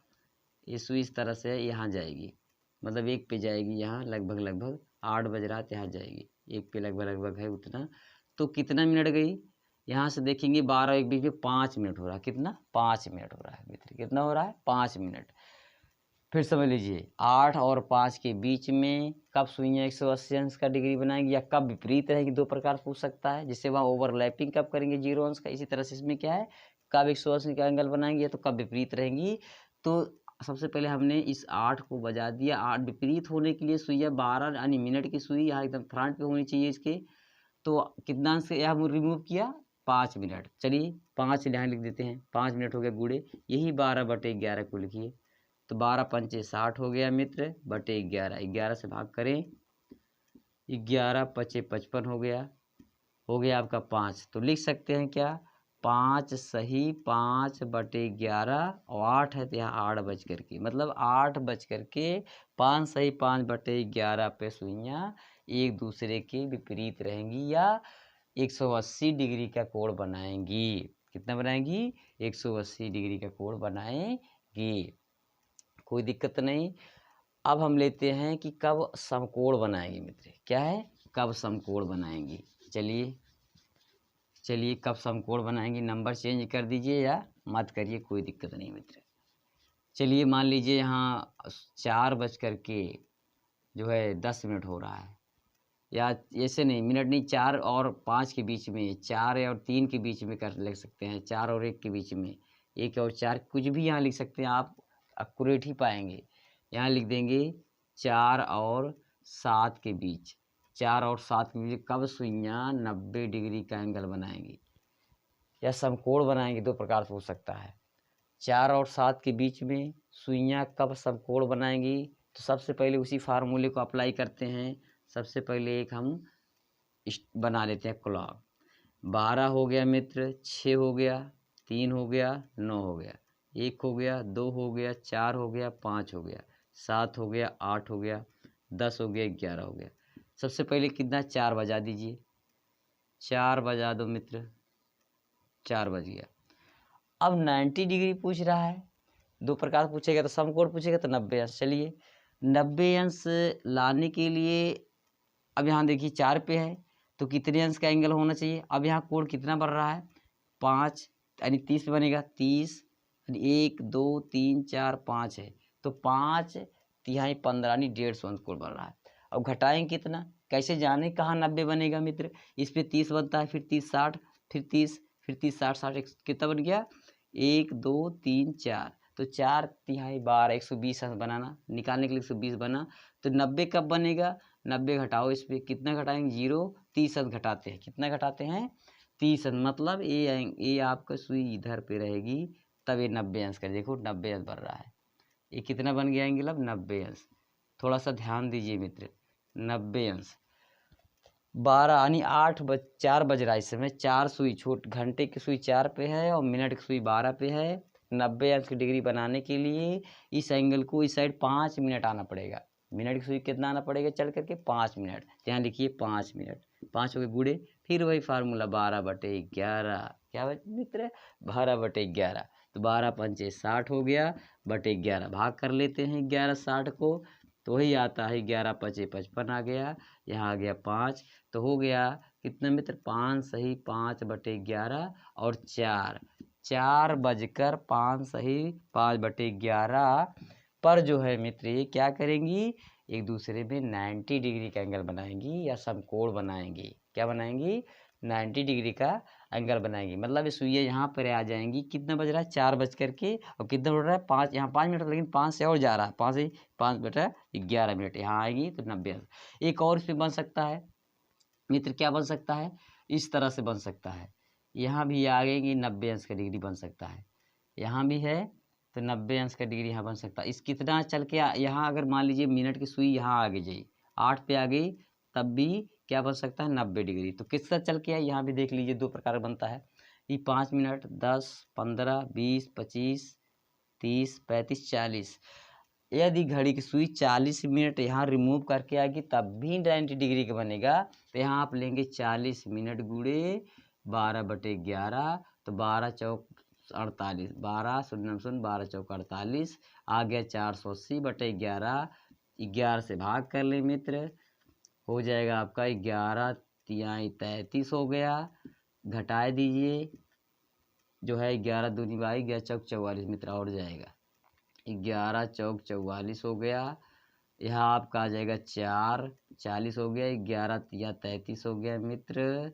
ये सुई इस तरह से यहाँ जाएगी, मतलब 1 पे जाएगी, यहाँ लगभग 8 बज रहा है तो यहाँ जाएगी, 1 पे लगभग है उतना। तो कितना मिनट गई, यहाँ से देखेंगे 12 एक बीच में 5 मिनट हो रहा है। कितना, 5 मिनट हो रहा है मित्र, कितना हो रहा है, 5 मिनट। फिर समझ लीजिए 8 और 5 के बीच में कब सुइयाँ 180 अंश का डिग्री बनाएंगी या कब विपरीत रहेगी, 2 प्रकार पूछ सकता है। जिससे वहाँ ओवरलैपिंग कब करेंगे 0 अंश का, इसी तरह से इसमें क्या है, कब 180 का एंगल बनाएंगे तो कब विपरीत रहेंगी। तो सबसे पहले हमने इस 8 को बजा दिया। 8 विपरीत होने के लिए सुइयाँ 12 यानी मिनट की सुई यहाँ एकदम फ्रंट पे होनी चाहिए इसके। तो कितना अंश यहाँ रिमूव किया, 5 मिनट। चलिए 5 यहाँ लिख देते हैं, 5 मिनट हो गए गुड़े, यही 12/11 को लिखिए। तो 12 पंचे 60 हो गया मित्र, बटे 11, 11 से भाग करें, 11 पचे 55 हो गया आपका 5। तो लिख सकते हैं क्या, 5 सही 5/11 और 8 है तो यहाँ 8 बज करके, मतलब 8 बज करके 5 सही 5/11 पे सुइयाँ एक दूसरे के विपरीत रहेंगी या 180 डिग्री का कोण बनाएंगी। कितना बनाएंगी, 180 डिग्री का कोण बनाएंगी, कोई दिक्कत नहीं। अब हम लेते हैं कि कब समकोण बनाएंगे मित्र। क्या है, कब समकोण बनाएंगी। चलिए कब समकोण बनाएंगे, नंबर चेंज कर दीजिए या मत करिए, कोई दिक्कत नहीं मित्र। चलिए मान लीजिए यहाँ 4 बज करके जो है 10 मिनट हो रहा है, या ऐसे नहीं, मिनट नहीं, 4 और 5 के बीच में, 4 और 3 के बीच में कर लिख सकते हैं, 4 और 1 के बीच में, 1 और 4 कुछ भी यहाँ लिख सकते हैं, आप एक्यूरेट ही पाएंगे। यहाँ लिख देंगे 4 और 7 के बीच, 4 और 7 के बीच कब सुइयाँ 90 डिग्री का एंगल बनाएंगी या समकोण बनाएंगे, 2 प्रकार से हो सकता है। 4 और 7 के बीच में सुइयाँ कब समकोण बनाएंगी, तो सबसे पहले उसी फार्मूले को अप्लाई करते हैं। सबसे पहले एक हम बना लेते हैं क्लॉक। 12 हो गया मित्र, 6 हो गया, 3 हो गया, 9 हो गया, 1 हो गया, 2 हो गया, 4 हो गया, 5 हो गया, 7 हो गया, 8 हो गया, 10 हो गया, 11 हो गया। सबसे पहले कितना, 4 बजा दीजिए। 4 बजा दो मित्र, 4 बज गया। अब 90 डिग्री पूछ रहा है, दो प्रकार पूछेगा, तो समकोण पूछेगा तो 90 अंश। चलिए 90 अंश लाने के लिए अब यहाँ देखिए 4 पे है तो कितने अंश का एंगल होना चाहिए। अब यहाँ कोण कितना बढ़ रहा है, 5 यानी 30 पे बनेगा, 30 1 2 3 4 5 है तो 5 तिहाई 15 यानी 150 अंश कोण बढ़ रहा है। अब घटाएंगे कितना, कैसे जाने कहाँ 90 बनेगा मित्र, इस पे 30 बनता है, फिर 30 60, फिर 30 60 60 कितना बन गया, 1 2 3 4 तो 4 तिहाई 12 120 अंश बनाना, निकालने के लिए 120 बना तो 90 कब बनेगा, 90 घटाओ इस पे, कितना घटाएंगे 0, 30 अंश घटाते हैं, कितना घटाते हैं 30 अंश, मतलब ये आपका सुई इधर पे रहेगी तब ये 90 अंश का, देखो 90 अंश बढ़ रहा है। ये कितना बन गया एंगल, अब 90 अंश। थोड़ा सा ध्यान दीजिए मित्र, 90 अंश 12 यानी 4 बज रहा है इस समय, 4 सुई छोट घंटे की सुई 4 पे है और मिनट की सुई 12 पे है। 90 अंश की डिग्री बनाने के लिए इस एंगल को इस साइड 5 मिनट आना पड़ेगा, मिनट की सुई कितना आना पड़ेगा चल करके 5 मिनट, यहाँ लिखिए 5 मिनट, 5 हो गए गुड़े, फिर वही फार्मूला 12/11, क्या मित्र 12/11, तो 12 पंचे 60 हो गया बटे 11, भाग कर लेते हैं 11 60 को तो वही आता है 11 पचे 55 आ गया, यहाँ आ गया 5 तो हो गया कितना मित्र 5 सही 5/11 और 4 बजकर 5 सही 5/11 पर जो है मित्र ये क्या करेंगी, एक दूसरे में 90 डिग्री का एंगल बनाएंगी या समकोण बनाएंगी। क्या बनाएंगी, 90 डिग्री का एंगल बनाएंगी, मतलब ये सुइयाँ यहाँ पर आ जाएंगी। कितना बज रहा है 4 बज करके और कितना बढ़ रहा है 5, यहाँ 5 मिनट, लेकिन 5 से और जा रहा है, 5 से 5/11 मिनट यहाँ आएगी तो 90 अंश। एक और इसमें बन सकता है मित्र, क्या बन सकता है, इस तरह से बन सकता है, यहाँ भी आ गएंगी 90 अंश का डिग्री बन सकता है, यहाँ भी है तो 90 अंश का डिग्री यहाँ बन सकता है। इस कितना चल के यहाँ अगर मान लीजिए मिनट की सुई यहाँ आ गई 8 पे आ गई तब भी क्या बन सकता है 90 डिग्री। तो किसका चल के यहाँ भी देख लीजिए, दो प्रकार बनता है, ये 5 मिनट 10 15 20 25 30 35 40, यदि घड़ी की सुई 40 मिनट यहाँ रिमूव करके आएगी तब भी 90 डिग्री का बनेगा। तो यहाँ आप लेंगे 40 मिनट गुड़े 12/11 तो 12 चौक 48, 12 शून्य 12 चौक 48 आ गया 480/11, 11 से भाग कर ले मित्र, हो जाएगा आपका 11 तिहाई 33 हो गया, घटाए दीजिए जो है 11 दूनी 22 11 चौक 44 मित्र और जाएगा 11 चौक 44 हो गया, यहाँ आपका आ जाएगा 4 40 हो गया, 11 तिया 33 हो गया मित्र,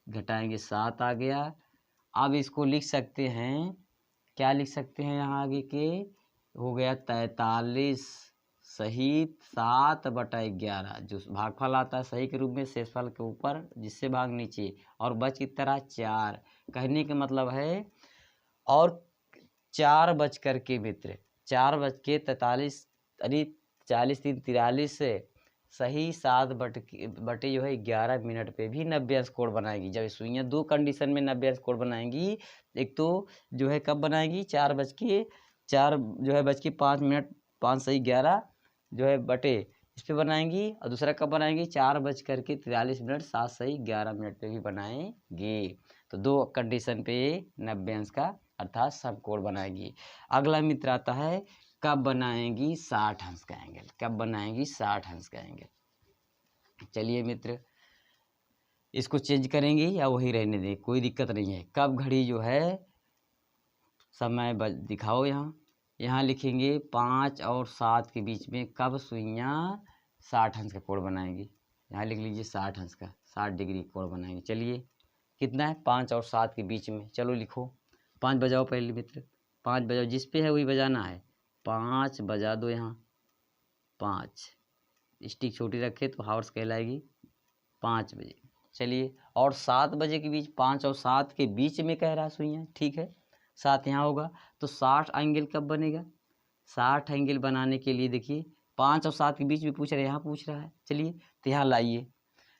घटाएंगे 7 आ गया। अब इसको लिख सकते हैं, क्या लिख सकते हैं यहाँ आगे के, हो गया 43 सहित 7/11, जो भागफल आता है सही के रूप में शेषफल के ऊपर जिससे भाग नीचे और बच की तरह 4, कहने का मतलब है और 4 बज कर के मित्र 4:43 यानी 40 3 43 से सही 7/11 जो है 11 मिनट पे भी 90 अंश कोण बनाएगी। जब सुइयाँ दो कंडीशन में 90 अंश कोण बनाएंगी, एक तो जो है कब बनाएगी 4 जो है बज के 5 मिनट 5 सही 11 जो है बटे इस पे बनाएंगी, और दूसरा कब बनाएंगी 4 बज कर के 43 मिनट 7 सही 11 मिनट पे भी बनाएंगे। तो दो कंडीशन पे 90 अंश का अर्थात समकोण बनाएगी। अगला मित्र आता है कब बनाएंगी 60 अंश का एंगल, कब बनाएंगी 60 अंश का एंगल। चलिए मित्र इसको चेंज करेंगे या वही रहने दें, कोई दिक्कत नहीं है। कब घड़ी जो है समय दिखाओ, यहाँ लिखेंगे 5 और 7 के बीच में कब सुइयाँ 60 अंश का कोण बनाएंगी। यहाँ लिख लीजिए 60 अंश का 60 डिग्री कोण बनाएंगे। चलिए कितना है 5 और 7 के बीच में, चलो लिखो 5 बजाओ पहले मित्र, 5 बजाओ, जिस पे है वही बजाना है, 5 बजा दो यहाँ, 5 स्टिक छोटी रखे तो हावर्स कहलाएगी 5 बजे। चलिए और 7 बजे के बीच, 5 और 7 के बीच में कह रहा सुइयाँ, ठीक है 7 यहाँ होगा तो 60 एंगल कब बनेगा। 60 एंगल बनाने के लिए देखिए 5 और 7 के बीच में पूछ रहे हैं, यहाँ पूछ रहा है, चलिए तो यहाँ लाइए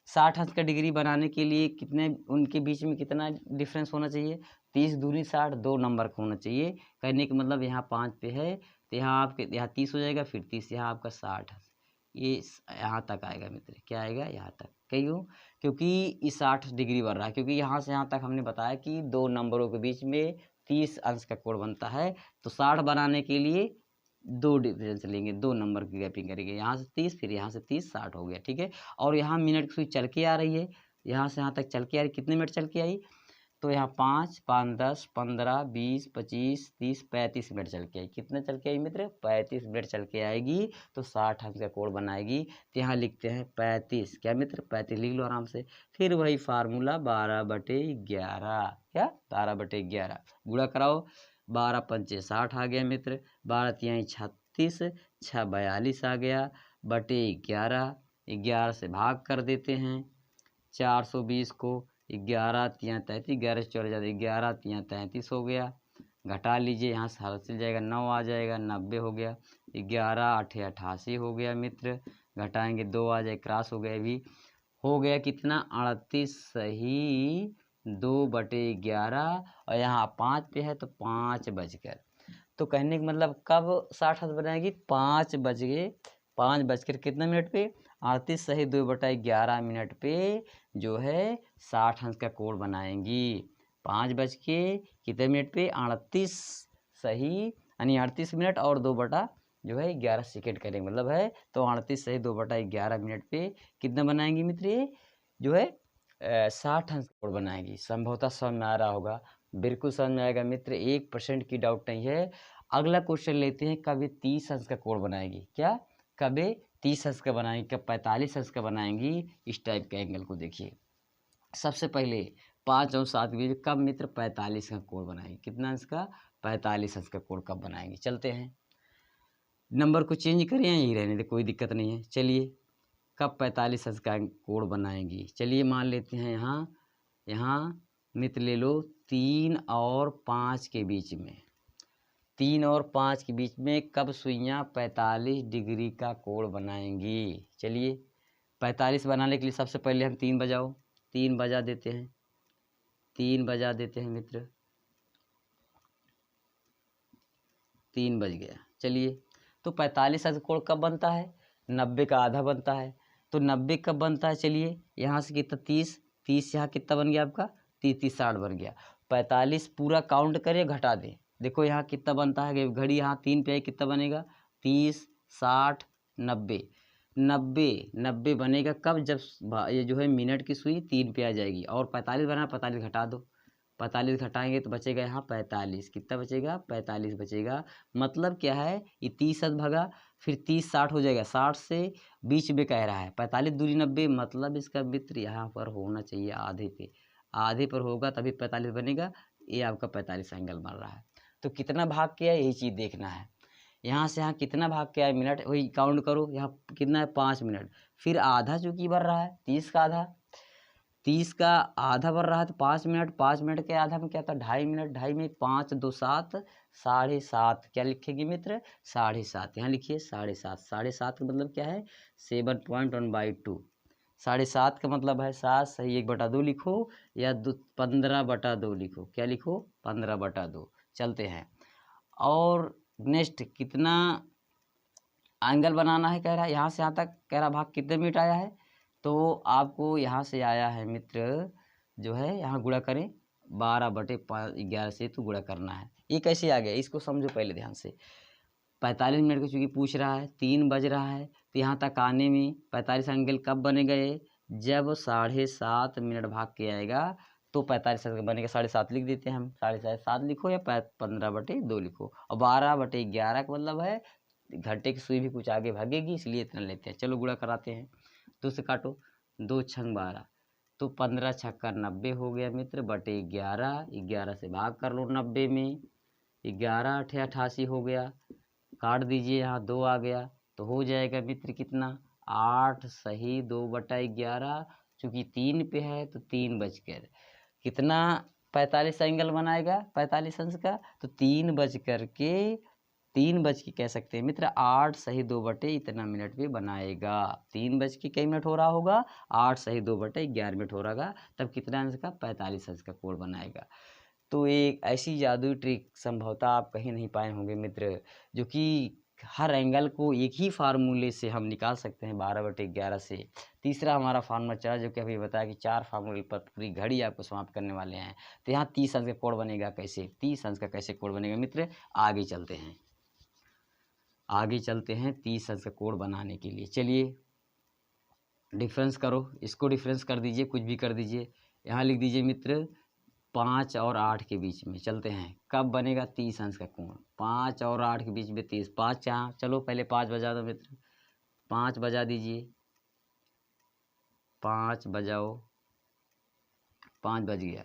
60 अंश का डिग्री बनाने के लिए कितने उनके बीच में कितना डिफरेंस होना चाहिए, 30 दूनी 60 2 नंबर का होना चाहिए। कहने का मतलब यहाँ 5 पे है तो यहाँ आपके यहाँ 30 हो जाएगा, फिर 30 यहाँ आपका 60 ये यहाँ तक आएगा मित्र, क्या आएगा यहाँ तक। क्यों? क्योंकि ये 60 डिग्री बन रहा है, क्योंकि यहाँ से यहाँ तक हमने बताया कि 2 नंबरों के बीच में 30 अंश का कोण बनता है। तो 60 बनाने के लिए 2 डिफरेंस लेंगे, 2 नंबर की गैपिंग करेंगे, यहाँ से 30 फिर यहाँ से 30, 60 हो गया, ठीक है। और यहाँ मिनट की सुई चल के आ रही है, यहाँ से यहाँ तक चल के आ रही, कितने मिनट चल के आई? तो यहाँ 5, 5, 10, 15, 20, 25, 30, 35 मिनट चल के आई। कितने चल के आई मित्र? 35 मिनट चल के आएगी तो 60 अंश का कोण बनाएगी। तो यहाँ लिखते हैं 35, क्या मित्र? 35 लिख लो आराम से। फिर वही फार्मूला 12/11, क्या? 12/11 गुणा कराओ, 12 पंचे 60 आ गया मित्र, 12 तिहाई 36, 6 42 आ गया, बटे 11, 11 से भाग कर देते हैं, 420 को, 11 तियाँ 33, 11 से 4 जाते, 11 तियाँ 33 हो गया, घटा लीजिए, यहाँ से हाथ चल जाएगा, 9 आ जाएगा, 90 हो गया, 11 8 88 हो गया मित्र, घटाएंगे 2 आ जाए, क्रॉस हो गया, भी हो गया कितना? 38 सही 2/11, और यहाँ 5 पे है तो 5 बजकर। तो कहने का मतलब कब 60 अंश बनाएगी? 5 बजकर कितने मिनट पे? 38 सही 2/11 मिनट पे जो है 60 अंश का कोण बनाएंगी। 5 बज के कितने मिनट पे? 38 सही, यानी 38 मिनट और 2/11 सेकेंड करेंगे, मतलब है तो 38 सही 2/11 मिनट पे कितना बनाएंगी मित्र? ये जो है 60 अंश का कोण बनाएंगी। संभवतः समझ में आ रहा होगा, बिल्कुल समझ में आएगा मित्र, 1% की डाउट नहीं है। अगला क्वेश्चन लेते हैं, कब ये 30 अंश का कोण बनाएगी? क्या? कब ये 30 अंश का बनाएंगी? कब 45 अंश का बनाएंगी? इस टाइप के एंगल को देखिए। सबसे पहले 5 और 7 के बीच कब मित्र 45 का कोण बनाएंगे? कितना अंश का? 45 अंश का कोण कब बनाएंगे? चलते हैं, नंबर को चेंज करें या यही रहने दे, कोई दिक्कत नहीं है। चलिए, कब 45 अंश का कोण बनाएंगी? चलिए मान लेते हैं यहाँ मित्र ले लो 3 और 5 के बीच में, 3 और 5 के बीच में कब सुइयाँ 45 डिग्री का कोण बनाएंगी? चलिए 45 बनाने के लिए सबसे पहले हम 3 बजाओ, 3 बजा देते हैं, 3 बजा देते हैं मित्र, 3 बज गया। चलिए, तो 45 अंश कोण कब बनता है? 90 का आधा बनता है। तो 90 कब बनता है? चलिए यहाँ से कितना 30, 30 यहाँ कितना बन गया आपका? 30 60 बन गया। 45 पूरा काउंट करें, घटा दें, देखो यहाँ कितना बनता है, घड़ी यहाँ 3 पे है, कितना बनेगा? 30 60 90, 90 बनेगा कब? जब ये जो है मिनट की सुई 3 पे आ जाएगी, और 45 बना, 45 घटा दो, 45 घटाएंगे तो बचेगा यहाँ 45, कितना बचेगा? 45 बचेगा। मतलब क्या है, ये 30 अंश भगा, फिर 30 60 हो जाएगा, 60 से बीच में कह रहा है, 45 दूरी 90, मतलब इसका मित्र यहाँ पर होना चाहिए आधे पे, आधे पर होगा तभी 45 बनेगा। ये आपका 45 एंगल बन रहा है। तो कितना भाग किया है, यही चीज़ देखना है। यहाँ से यहाँ कितना भाग किया है मिनट, वही काउंट करो, यहाँ कितना है 5 मिनट, फिर आधा चूँकि बढ़ रहा है 30 का आधा, 30 का आधा बढ़ रहा है तो 5 मिनट, 5 मिनट के आधा में क्या था? 2.5 मिनट, 2.5 में 5 2 7, 7.5, क्या लिखेंगे मित्र? 7.5, यहाँ लिखिए 7.5, 7.5 का मतलब क्या है? 7.1/2, 7.5 का मतलब है 7 सही 1/2 लिखो, या 15/2 लिखो, क्या लिखो? 15/2। चलते हैं, और नेक्स्ट कितना एंगल बनाना है कह रहा है, यहाँ से यहाँ तक कह रहा भाग कितने मिनट आया है? तो आपको यहाँ से आया है मित्र जो है, यहाँ गुणा करें 12/11 से, तो गुणा करना है। ये कैसे आ गया, इसको समझो पहले ध्यान से। 45 मिनट का चूँकि पूछ रहा है, 3 बज रहा है, तो यहाँ तक आने में 45 एंगल कब बनेगा? ये जब 7.5 मिनट भाग के आएगा तो 45 एंगल बनेगा। 7.5 लिख देते हैं हम, 7.5 लिखो या 15/2 लिखो, और 12/11 का मतलब है घंटे की सुई भी कुछ आगे भागेगी, इसलिए इतना लेते हैं। चलो गुणा कराते हैं, 2 से काटो, 2 छंग 12, तो 15 छक्का 90 हो गया मित्र, बटे 11, 11 से भाग कर लो 90 में, 11 8 88 हो गया, काट दीजिए, यहाँ 2 आ गया, तो हो जाएगा मित्र कितना? 8 सही 2/11, चूँकि 3 पे है तो 3 बजकर कितना 45 एंगल बनाएगा 45 अंश का? तो 3 बज के कह सकते हैं मित्र 8 सही 2 इतना मिनट पे बनाएगा। 3 बज के कई मिनट हो रहा होगा? 8 सही 2/11 मिनट हो रहा होगा, तब कितना अंश का? 45 अंश का कोण बनाएगा। तो एक ऐसी जादुई ट्रिक संभवतः आप कहीं नहीं पाए होंगे मित्र, जो कि हर एंगल को एक ही फार्मूले से हम निकाल सकते हैं 12/11 से। तीसरा हमारा फार्मूला चला, जो कि अभी बताया कि 4 फार्मूले पर पूरी घड़ी आपको समाप्त करने वाले हैं। तो यहाँ 30 अंश का कोण बनेगा कैसे, 30 अंश का कैसे कोण बनेगा मित्र, आगे चलते हैं, आगे चलते हैं 30 अंश का कोण बनाने के लिए। चलिए डिफरेंस करो, इसको डिफरेंस कर दीजिए, कुछ भी कर दीजिए। यहाँ लिख दीजिए मित्र 5 और 8 के बीच में चलते हैं, कब बनेगा 30 अंश का कोण, 5 और 8 के बीच में 30, 5 यहाँ, चलो पहले 5 बजा दो मित्र, 5 बजा दीजिए, 5 बजाओ, 5 बज गया।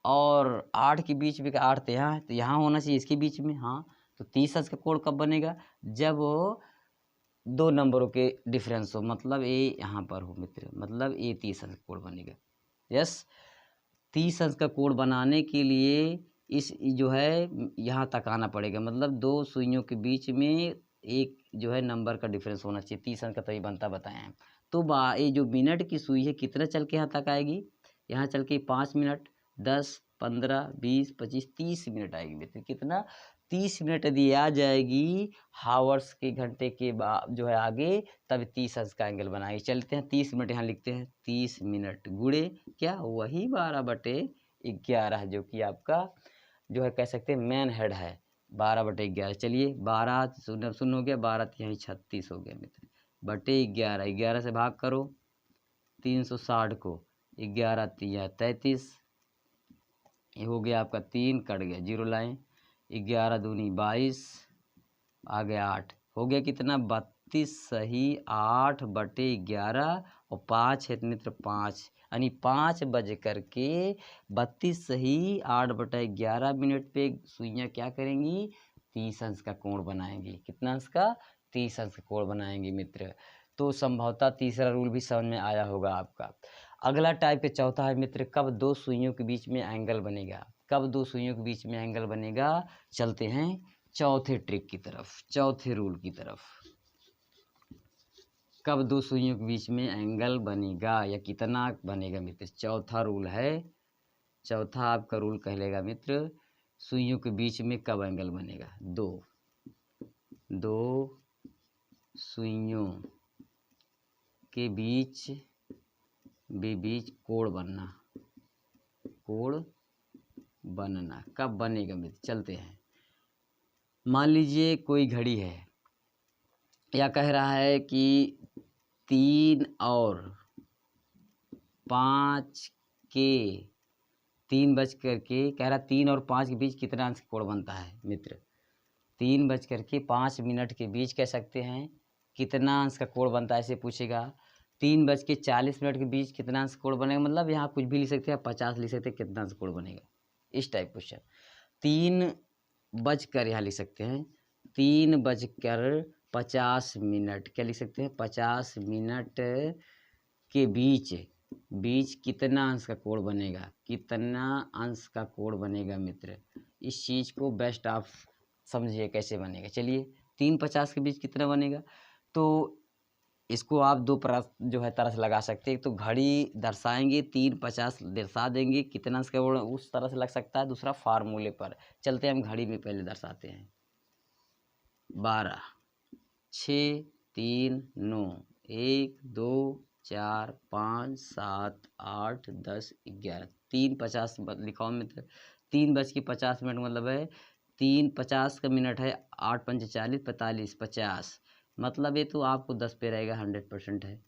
और 8 के बीच में, 8 तो यहाँ है, तो यहाँ होना चाहिए इसके बीच में, हाँ। तो 30 अंश का कोण कब बनेगा, जब 2 नंबरों के डिफरेंस हो, मतलब ए यहाँ पर हो मित्र, मतलब ए 30 अंश का कोण बनेगा। यस, 30 अंश का कोण बनाने के लिए इस जो है यहाँ तक आना पड़ेगा, मतलब 2 सुइयों के बीच में एक जो है नंबर का डिफरेंस होना चाहिए, 30 अंश का तभी बनता बताए हैं। तो ये जो मिनट की सुई है कितना चल के यहाँ तक आएगी, यहाँ चल के 5 मिनट, 10, 15, 20, 25, 30 मिनट आएगी मित्र। कितना, 30 मिनट यदि आ जाएगी हावर्स के घंटे के बाद जो है आगे, तब 30 अंश का एंगल बनाएगी। चलते हैं 30 मिनट यहाँ लिखते हैं, 30 मिनट गुणे क्या, वही 12/11 जो कि आपका जो है कह सकते हैं मेन हेड है, 12/11। चलिए 12 शून्य शून्य हो गया, 12 यहीं 36 हो गया मित्र, बटे 11, 11 से भाग करो 360 को, 11 3 33, ये हो गया आपका 3 कट गया, 0 लाइन, 11 दूनी 22, आ गया 8, हो गया कितना 32 सही, 8/11 और 5 है मित्र 5, यानी 5 बज करके 32 सही 8/11 मिनट पे सुइयाँ क्या करेंगी, 30 अंश का कोण बनाएंगी। कितना अंश का, 30 अंश का कोण बनाएंगी मित्र। तो संभवतः तीसरा रूल भी समझ में आया होगा आपका। अगला टाइप के चौथा है मित्र, कब 2 सुइयों के बीच में एंगल बनेगा, कब 2 सुइयों के बीच में एंगल बनेगा। चलते हैं चौथे ट्रिक की तरफ, चौथे रूल की तरफ, कब 2 सुइयों के बीच में एंगल बनेगा या कितना बनेगा मित्र। चौथा रूल है, चौथा आपका रूल कहलेगा मित्र, सुइयों के बीच में कब एंगल बनेगा, 2 सुइयों के बीच कोण बनना, कोण बनना कब बनेगा मित्र। चलते हैं, मान लीजिए कोई घड़ी है, या कह रहा है कि 3 और 5 के 3 बज करके कह रहा 3 और 5 के बीच कितना अंश कोण बनता है मित्र। 3 बज करके 5 मिनट के बीच कह सकते हैं कितना अंश का कोण बनता है, ऐसे पूछेगा। 3:40 के बीच कितना अंश कोण बनेगा, मतलब यहाँ कुछ भी लिख सकते हैं, 50 लिख सकते हैं, कितना अंश कोण बनेगा, इस टाइप क्वेश्चन। 3 बजकर यहाँ लिख सकते हैं 3:50 क्या लिख सकते हैं, 50 मिनट के बीच कितना अंश का कोण बनेगा, कितना अंश का कोण बनेगा मित्र। इस चीज़ को बेस्ट आप समझिए कैसे बनेगा। चलिए 3:50 के बीच कितना बनेगा, तो इसको आप 2 जो है तरह से लगा सकते हैं। तो घड़ी दर्शाएंगे 3:50 दर्शा देंगे, कितना अंश का कोण उस तरह से लग सकता है, दूसरा फार्मूले पर। चलते हैं हम घड़ी में पहले दर्शाते हैं, 12, 6, 3, 9, 1, 2, 4, 5, 7, 8, 10, 11, 3:50 लिखाओ मित्र। 3:50 मतलब है 3:50 का मिनट है, 8 पंचे 40, 45, 50, मतलब ये तो आपको 10 पे रहेगा, 100% है,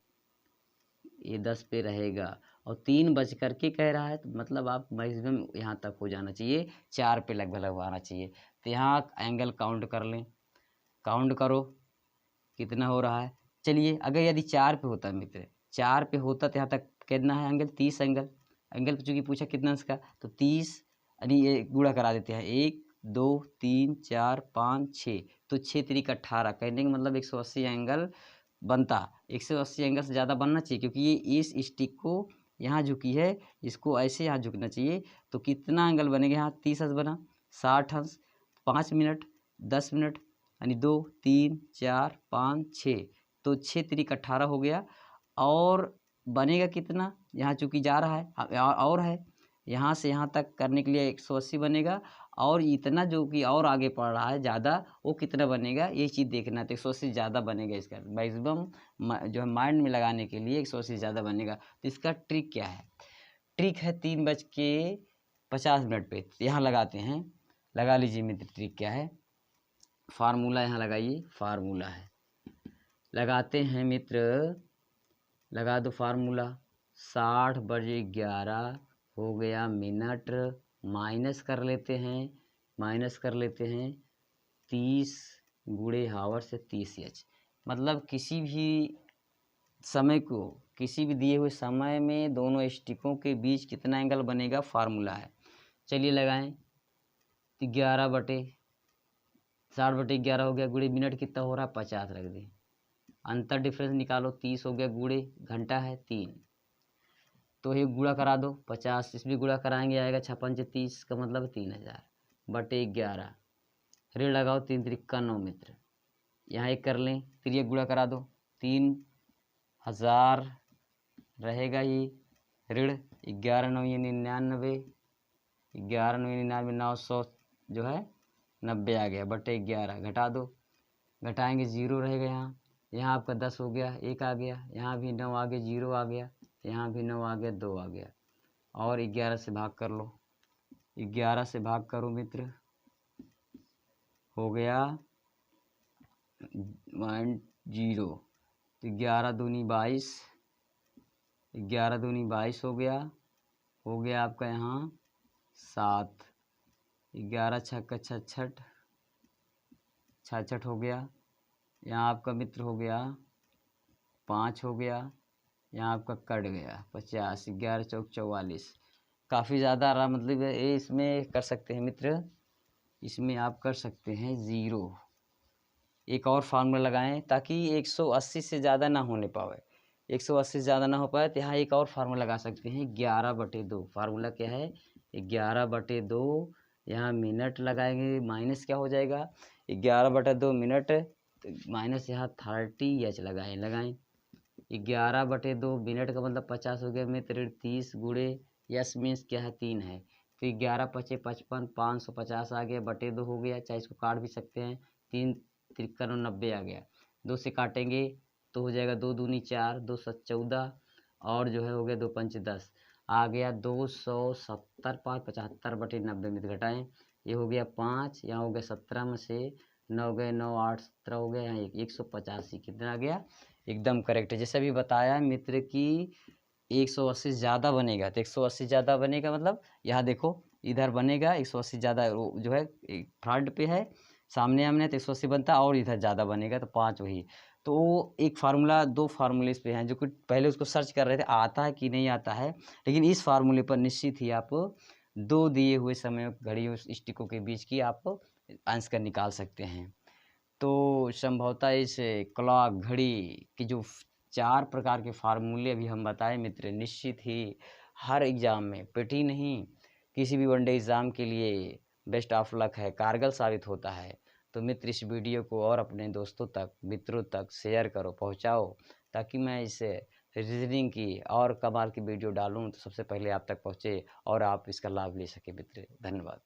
ये 10 पे रहेगा। और 3 बज करके कह रहा है, तो मतलब आप मैक्सिमम यहाँ तक हो जाना चाहिए, 4 पे लगभग आना चाहिए। तो यहाँ एंगल काउंट कर लें, काउंट करो कितना हो रहा है। चलिए अगर यदि 4 पे होता मित्र, 4 पे होता तो यहाँ तक कितना है एंगल, 30 एंगल। चूँकि पूछा कितना इसका, तो 30 यानी ये गुणा करा देते हैं, 1, 2, 3, 4, 5, 6, तो 6 3 18, कहने का मतलब 180 एंगल बनता। 180 एंगल से ज़्यादा बनना चाहिए, क्योंकि ये इस स्टिक को यहाँ झुकी है, इसको ऐसे यहाँ झुकना चाहिए। तो कितना एंगल बनेगा, यहाँ 30 अंश बना, 60 अंश, 5 मिनट, 10 मिनट, यानी 2, 3, 4, 5, 6, तो 6 3 18 हो गया। और बनेगा कितना, यहाँ चूँकि जा रहा है और है, यहाँ से यहाँ तक करने के लिए 180 बनेगा, और इतना जो कि और आगे पढ़ रहा है ज़्यादा, वो कितना बनेगा ये चीज़ देखना। तो 180 ज़्यादा बनेगा इसका, मैक्सिमम जो है माइंड में लगाने के लिए 180 ज़्यादा बनेगा। तो इसका ट्रिक क्या है? ट्रिक है 3:50 पे यहाँ लगाते हैं। लगा लीजिए मित्र, ट्रिक क्या है, फार्मूला यहाँ लगाइए, फार्मूला है, लगाते हैं मित्र, लगा दो फार्मूला। 60/11 हो गया मिनट, माइनस कर लेते हैं, 30 गुणे हावर से 30h। मतलब किसी भी समय को, किसी भी दिए हुए समय में दोनों स्टिकों के बीच कितना एंगल बनेगा, फार्मूला है। चलिए लगाएं। 60/11 हो गया, गुणे मिनट कितना हो रहा है, 50 रख दें। अंतर डिफरेंस निकालो, 30 हो गया, गुणे घंटा है 3, तो ये गुणा करा दो 50, इसमें गुणा कराएंगे आएगा 56/30 का मतलब 3000/11। ऋण लगाओ, 3 त्रिका 9 मित्र, यहाँ एक कर लें, फिर ये गुणा करा दो, 3000 रहेगा ये ऋण, 11×9 = 99, 11×9 = 900 जो है 90 आ गया, /11 घटा दो, घटाएंगे 0 रहेगा यहाँ आपका 10 हो गया, 1 आ गया, यहाँ भी 9 आ गया, 0 आ गया, यहाँ भी 9 आ गया, 2 आ गया, और 11 से भाग कर लो, 11 से भाग करो मित्र, हो गया 0, तो 11 दूनी 22, 11 दूनी 22 हो गया आपका यहाँ 7, 11 छक्का 66, 66 हो गया, यहाँ आपका मित्र हो गया 5 हो गया, यहाँ आपका कट गया 50, 11 चौक 44, काफ़ी ज़्यादा रहा, मतलब ये इसमें कर सकते हैं मित्र, इसमें आप कर सकते हैं 0। एक और फार्मूला लगाएं ताकि 180 से ज़्यादा ना होने पाए, 180 से ज़्यादा ना हो पाए, तो यहाँ एक और फार्मूला लगा सकते हैं 11/2। फार्मूला क्या है, 11/2, यहाँ मिनट लगाएंगे, माइनस क्या हो जाएगा, 11/2 मिनट, माइनस यहाँ 30h लगाएं 11/2 मिनट का मतलब 50 हो गया मित्र, 30 गुणे यस मीन्स क्या है 3 है, फिर 11×5 = 55, 550 आ गया, /2 हो गया, चाहे इसको काट भी सकते हैं, 3 त्रिका 90 आ गया, 2 से काटेंगे तो हो जाएगा 2 दूनी 4, 2 7 14, और जो है हो गया 2 5 10, आ गया 270, 5 75/90 में घटाएं, ये हो गया 5, यहाँ हो गया 17 में से 9 गए 9, 8 17 हो गया, यहाँ 185 कितना आ गया, एकदम करेक्ट है। जैसे भी बताया मित्र कि 180 ज़्यादा बनेगा, तो 180 ज़्यादा बनेगा मतलब यहाँ देखो इधर बनेगा 180 ज़्यादा, जो है फ्रंट पे है, सामने आमने तो 180 बनता है, और इधर ज़्यादा बनेगा तो 5 वही। तो एक फार्मूला, 2 फार्मूले इस पे हैं जो कि पहले उसको सर्च कर रहे थे आता है कि नहीं आता है, लेकिन इस फार्मूले पर निश्चित ही आप 2 दिए हुए समय घड़ियों स्टिकों के बीच की आप आंसर निकाल सकते हैं। तो संभवतः इस क्लॉक घड़ी की जो 4 प्रकार के फार्मूले अभी हम बताए मित्र, निश्चित ही हर एग्ज़ाम में पेटी नहीं, किसी भी वनडे एग्ज़ाम के लिए बेस्ट ऑफ लक है, कारगर साबित होता है। तो मित्र इस वीडियो को और अपने दोस्तों तक, मित्रों तक शेयर करो, पहुंचाओ, ताकि मैं इस रीजनिंग की और कमाल की वीडियो डालूं तो सबसे पहले आप तक पहुंचे और आप इसका लाभ ले सके मित्र। धन्यवाद।